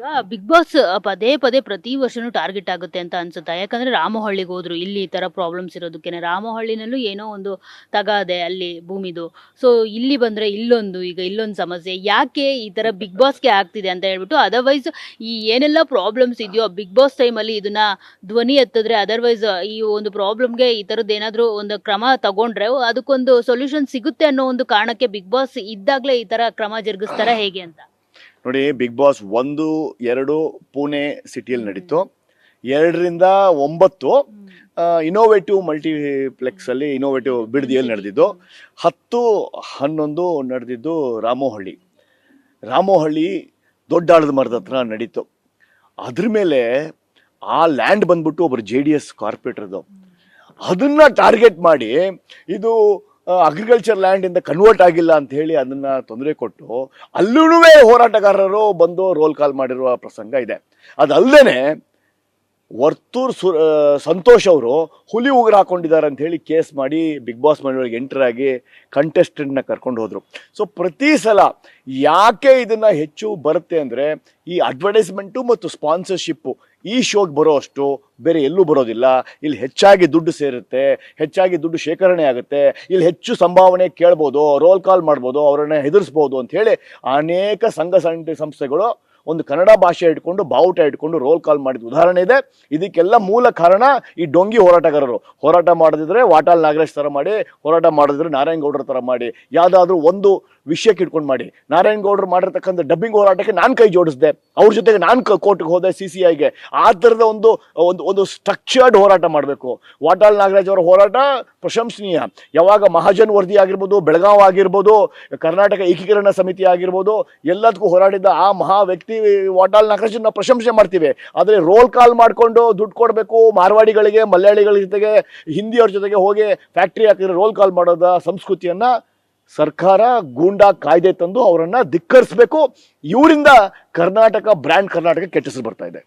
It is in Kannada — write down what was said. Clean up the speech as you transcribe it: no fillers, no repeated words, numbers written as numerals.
ಈಗ ಬಿಗ್ ಬಾಸ್ ಪದೇ ಪದೇ ಪ್ರತಿ ವರ್ಷನೂ ಟಾರ್ಗೆಟ್ ಆಗುತ್ತೆ ಅಂತ ಅನ್ಸುತ್ತಾ? ಯಾಕಂದ್ರೆ ರಾಮಹಳ್ಳಿಗೆ ಹೋದ್ರು, ಇಲ್ಲಿ ಈ ತರ ಪ್ರಾಬ್ಲಮ್ಸ್ ಇರೋದಕ್ಕೇನೆ. ರಾಮಹಳ್ಳಿನಲ್ಲೂ ಏನೋ ಒಂದು ತಗಾದೆ ಅಲ್ಲಿ ಭೂಮಿದು. ಸೊ ಇಲ್ಲಿ ಬಂದ್ರೆ ಇಲ್ಲೊಂದು, ಈಗ ಇಲ್ಲೊಂದು ಸಮಸ್ಯೆ. ಯಾಕೆ ಈ ತರ ಬಿಗ್ ಬಾಸ್ಗೆ ಆಗ್ತಿದೆ ಅಂತ ಹೇಳ್ಬಿಟ್ಟು, ಅದರ್ವೈಸ್ ಈ ಏನೆಲ್ಲ ಪ್ರಾಬ್ಲಮ್ಸ್ ಇದೆಯೋ ಬಿಗ್ ಬಾಸ್ ಟೈಮಲ್ಲಿ ಇದನ್ನ ಧ್ವನಿ ಎತ್ತಿದ್ರೆ, ಅದರ್ವೈಸ್ ಈ ಒಂದು ಪ್ರಾಬ್ಲಮ್ಗೆ ಈ ತರದ್ದು ಏನಾದ್ರೂ ಒಂದು ಕ್ರಮ ತಗೊಂಡ್ರೆ ಅದಕ್ಕೊಂದು ಸೊಲ್ಯೂಷನ್ ಸಿಗುತ್ತೆ ಅನ್ನೋ ಒಂದು ಕಾರಣಕ್ಕೆ ಬಿಗ್ ಬಾಸ್ ಇದ್ದಾಗ್ಲೇ ಈ ತರ ಕ್ರಮ ಜರುಗಿಸ್ತಾರ ಹೇಗೆ ಅಂತ? ನೋಡಿ, ಬಿಗ್ ಬಾಸ್ 1, 2 ಪುಣೆ ಸಿಟಿಯಲ್ಲಿ ನಡೀತು. 2ರಿಂದ 9 ಇನೋವೇಟಿವ್ ಮಲ್ಟಿಪ್ಲೆಕ್ಸ್ ಅಲ್ಲಿ ಇನೋವೇಟಿವ್ ಬಿಡದಿಯಲ್ಲಿ ನಡೆದಿದ್ದು. 10, 11 ನಡೆದಿದ್ದು ರಾಮೋಹಳ್ಳಿ ದೊಡ್ಡ ಆಳದ ಮರದ ಹತ್ರ ನಡೀತು. ಅದ್ರ ಮೇಲೆ ಆ ಲ್ಯಾಂಡ್ ಬಂದ್ಬಿಟ್ಟು ಒಬ್ಬರು JDS ಕಾರ್ಪೊರೇಟರ್ದು. ಅದನ್ನ ಟಾರ್ಗೆಟ್ ಮಾಡಿ ಇದು ಅಗ್ರಿಕಲ್ಚರ್ ಲ್ಯಾಂಡ್ ಇಂದ ಕನ್ವರ್ಟ್ ಆಗಿಲ್ಲ ಅಂತ ಹೇಳಿ ಅದನ್ನ ತೊಂದರೆ ಕೊಟ್ಟು ಅಲ್ಲೂ ಹೋರಾಟಗಾರರು ಬಂದು ರೋಲ್ ಕಾಲ್ ಮಾಡಿರುವ ಪ್ರಸಂಗ ಇದೆ. ಅದಲ್ಲದೆ ವರ್ತೂರ್ ಸಂತೋಷ್ ಅವರು ಹುಲಿ ಉಗುರು ಹಾಕೊಂಡಿದ್ದಾರೆ ಅಂತ ಹೇಳಿ ಕೇಸ್ ಮಾಡಿ ಬಿಗ್ ಬಾಸ್ ಮನೆಯೊಳಗೆ ಎಂಟರ್ ಆಗಿ ಕಂಟೆಸ್ಟೆಂಟ್ನ ಕರ್ಕೊಂಡು ಹೋದ್ರು. ಸೊ ಪ್ರತಿ ಸಲ ಯಾಕೆ ಇದನ್ನ ಹೆಚ್ಚು ಬರುತ್ತೆ ಅಂದರೆ, ಈ ಅಡ್ವರ್ಟೈಸ್ಮೆಂಟು ಮತ್ತು ಸ್ಪಾನ್ಸರ್ಶಿಪ್ಪು ಈ ಶೋಗೆ ಬರೋ ಅಷ್ಟು ಬೇರೆ ಎಲ್ಲೂ ಬರೋದಿಲ್ಲ. ಇಲ್ಲಿ ಹೆಚ್ಚಾಗಿ ದುಡ್ಡು ಸೇರುತ್ತೆ, ಹೆಚ್ಚಾಗಿ ದುಡ್ಡು ಶೇಖರಣೆ ಆಗುತ್ತೆ, ಇಲ್ಲಿ ಹೆಚ್ಚು ಸಂಭಾವನೆ ಕೇಳ್ಬೋದು, ರೋಲ್ ಕಾಲ್ ಮಾಡ್ಬೋದು, ಅವರನ್ನ ಹೆದರ್ಸ್ಬೋದು ಅಂತ ಹೇಳಿ ಅನೇಕ ಸಂಘ ಸಂಸ್ಥೆಗಳು ಒಂದು ಕನ್ನಡ ಭಾಷೆ ಇಟ್ಕೊಂಡು ಬಾವುಟ ಇಟ್ಕೊಂಡು ರೋಲ್ ಕಾಲ್ ಮಾಡಿದ ಉದಾಹರಣೆ ಇದೆ. ಇದಕ್ಕೆಲ್ಲ ಮೂಲ ಕಾರಣ ಈ ಡೊಂಗಿ ಹೋರಾಟಗಾರರು. ಹೋರಾಟ ಮಾಡದಿದ್ರೆ ವಾಟಾಳ್ ನಾಗರಾಜ್ ಥರ ಮಾಡಿ, ಹೋರಾಟ ಮಾಡಿದ್ರೆ ನಾರಾಯಣಗೌಡರ ಥರ ಮಾಡಿ, ಯಾವುದಾದ್ರೂ ಒಂದು ವಿಷಯಕ್ಕೆ ಇಟ್ಕೊಂಡು ಮಾಡಿ. ನಾರಾಯಣಗೌಡರು ಮಾಡಿರ್ತಕ್ಕಂಥ ಡಬ್ಬಿಂಗ್ ಹೋರಾಟಕ್ಕೆ ನಾನು ಕೈ ಜೋಡಿಸಿದೆ, ಅವ್ರ ಜೊತೆಗೆ ನಾನು ಕೋರ್ಟ್ಗೆ ಹೋದೆ, CCIಗೆ. ಆ ಥರದ ಒಂದು ಸ್ಟ್ರಕ್ಚರ್ಡ್ ಹೋರಾಟ ಮಾಡಬೇಕು. ವಾಟಾಳ್ ನಾಗರಾಜ್ ಅವರ ಹೋರಾಟ ಪ್ರಶಂಸನೀಯ. ಯಾವಾಗ ಮಹಾಜನ್ ವರದಿ ಆಗಿರ್ಬೋದು, ಬೆಳಗಾವ್ ಆಗಿರ್ಬೋದು, ಕರ್ನಾಟಕ ಏಕೀಕರಣ ಸಮಿತಿ ಆಗಿರ್ಬೋದು, ಎಲ್ಲದಕ್ಕೂ ಹೋರಾಡಿದ ಆ ಮಹಾ ವ್ಯಕ್ತಿ ವಾಟಾಳ್ ನಾಗರಾಜನ್ನ ಪ್ರಶಂಸೆ ಮಾಡ್ತೀವಿ. ಆದರೆ ರೋಲ್ ಕಾಲ್ ಮಾಡಿಕೊಂಡು ದುಡ್ಡು ಕೊಡಬೇಕು, ಮಾರ್ವಾಡಿಗಳಿಗೆ, ಮಲಯಾಳಿಗಳ ಜೊತೆಗೆ, ಹಿಂದಿಯವ್ರ ಜೊತೆಗೆ ಹೋಗಿ ಫ್ಯಾಕ್ಟ್ರಿ ಹಾಕಿದ್ರೆ ರೋಲ್ ಕಾಲ್ ಮಾಡೋದ ಸಂಸ್ಕೃತಿಯನ್ನ ಸರ್ಕಾರ ಗೂಂಡಾ ಕಾಯ್ದೆ ತಂದು ಅವರನ್ನ ಧಿಕ್ಕರಿಸಬೇಕು. ಇವರಿಂದ ಕರ್ನಾಟಕ ಬ್ರ್ಯಾಂಡ್ ಕರ್ನಾಟಕ ಕೆಟ್ಟ ಹೆಸರು ಬರ್ತಾ ಇದೆ.